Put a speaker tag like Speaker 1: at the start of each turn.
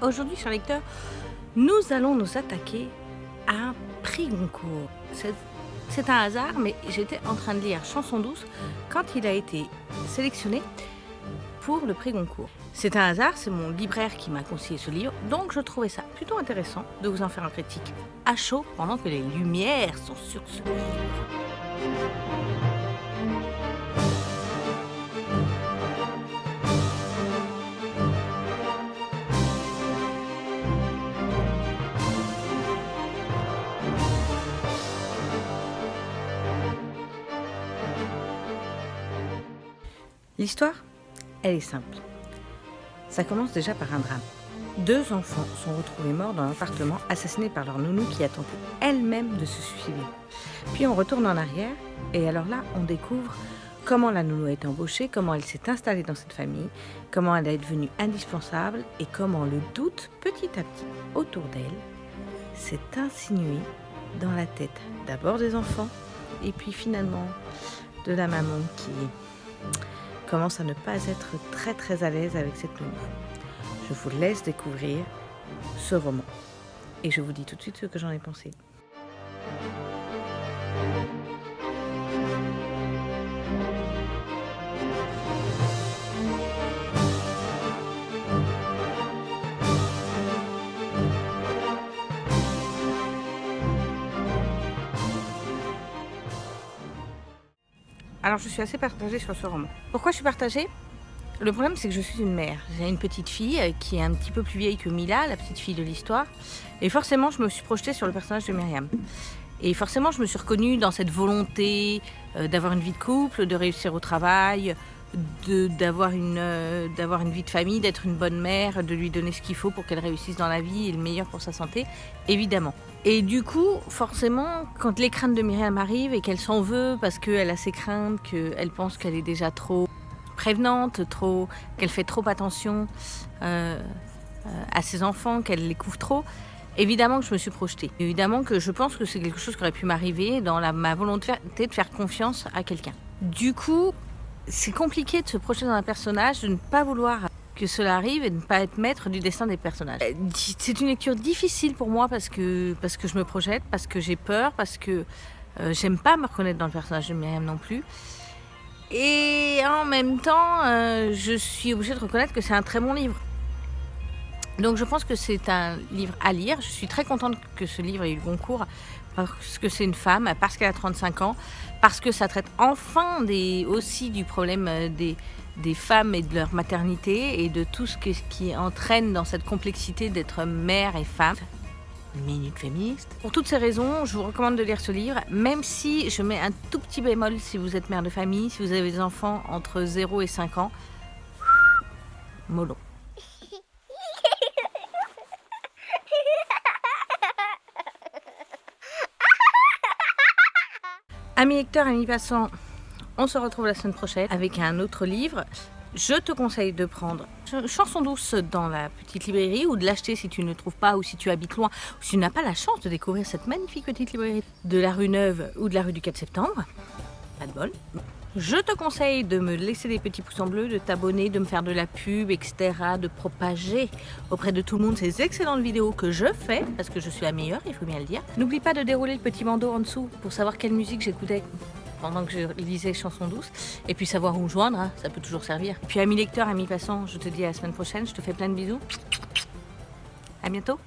Speaker 1: Aujourd'hui, chers lecteurs, nous allons nous attaquer à un prix Goncourt. C'est un hasard, mais j'étais en train de lire Chanson douce quand il a été sélectionné pour le prix Goncourt. C'est un hasard, c'est mon libraire qui m'a conseillé ce livre, donc je trouvais ça plutôt intéressant de vous en faire un critique à chaud pendant que les lumières sont sur ce livre. L'histoire, elle est simple. Ça commence déjà par un drame. 2 enfants sont retrouvés morts dans l'appartement, assassinés par leur nounou qui a tenté elle-même de se suicider. Puis on retourne en arrière, et alors là, on découvre comment la nounou a été embauchée, comment elle s'est installée dans cette famille, comment elle est devenue indispensable, et comment le doute, petit à petit, autour d'elle, s'est insinué dans la tête d'abord des enfants, et puis finalement de la maman qui commence à ne pas être très à l'aise avec cette nounou. Je vous laisse découvrir ce roman. Et je vous dis tout de suite ce que j'en ai pensé. Alors je suis assez partagée sur ce roman. Pourquoi je suis partagée ? Le problème, c'est que je suis une mère. J'ai une petite fille qui est un petit peu plus vieille que Mila, la petite fille de l'histoire. Et forcément, je me suis projetée sur le personnage de Myriam. Et forcément, je me suis reconnue dans cette volonté d'avoir une vie de couple, de réussir au travail, d'avoir une vie de famille, d'être une bonne mère, de lui donner ce qu'il faut pour qu'elle réussisse dans la vie et le meilleur pour sa santé, évidemment. Et du coup, forcément, quand les craintes de Myriam arrivent et qu'elle s'en veut parce qu'elle a ses craintes, qu'elle pense qu'elle est déjà trop prévenante, qu'elle fait trop attention à ses enfants, qu'elle les couvre trop, évidemment que je me suis projetée. Évidemment que je pense que c'est quelque chose qui aurait pu m'arriver dans ma volonté de faire confiance à quelqu'un. Du coup, c'est compliqué de se projeter dans un personnage, de ne pas vouloir que cela arrive et de ne pas être maître du destin des personnages. C'est une lecture difficile pour moi parce que je me projette, parce que j'ai peur, parce que j'aime pas me reconnaître dans le personnage de Myriam non plus. Et en même temps, je suis obligée de reconnaître que c'est un très bon livre. Donc je pense que c'est un livre à lire. Je suis très contente que ce livre ait eu le Goncourt parce que c'est une femme, parce qu'elle a 35 ans, parce que ça traite enfin aussi du problème des femmes et de leur maternité et de tout ce qui entraîne dans cette complexité d'être mère et femme. Minute féministe. Pour toutes ces raisons, je vous recommande de lire ce livre, même si je mets un tout petit bémol si vous êtes mère de famille, si vous avez des enfants entre 0 et 5 ans. Mollo. Amis lecteurs, amis passants, on se retrouve la semaine prochaine avec un autre livre. Je te conseille de prendre Chanson douce dans la petite librairie ou de l'acheter si tu ne trouves pas ou si tu habites loin ou si tu n'as pas la chance de découvrir cette magnifique petite librairie de la rue Neuve ou de la rue du 4 septembre. Pas de bol. Je te conseille de me laisser des petits pouces en bleu, de t'abonner, de me faire de la pub, etc., de propager auprès de tout le monde ces excellentes vidéos que je fais, parce que je suis la meilleure, il faut bien le dire. N'oublie pas de dérouler le petit bandeau en dessous pour savoir quelle musique j'écoutais pendant que je lisais Chanson douce, et puis savoir où me joindre, hein, ça peut toujours servir. Puis amis lecteurs, amis passants, je te dis à la semaine prochaine, je te fais plein de bisous. À bientôt.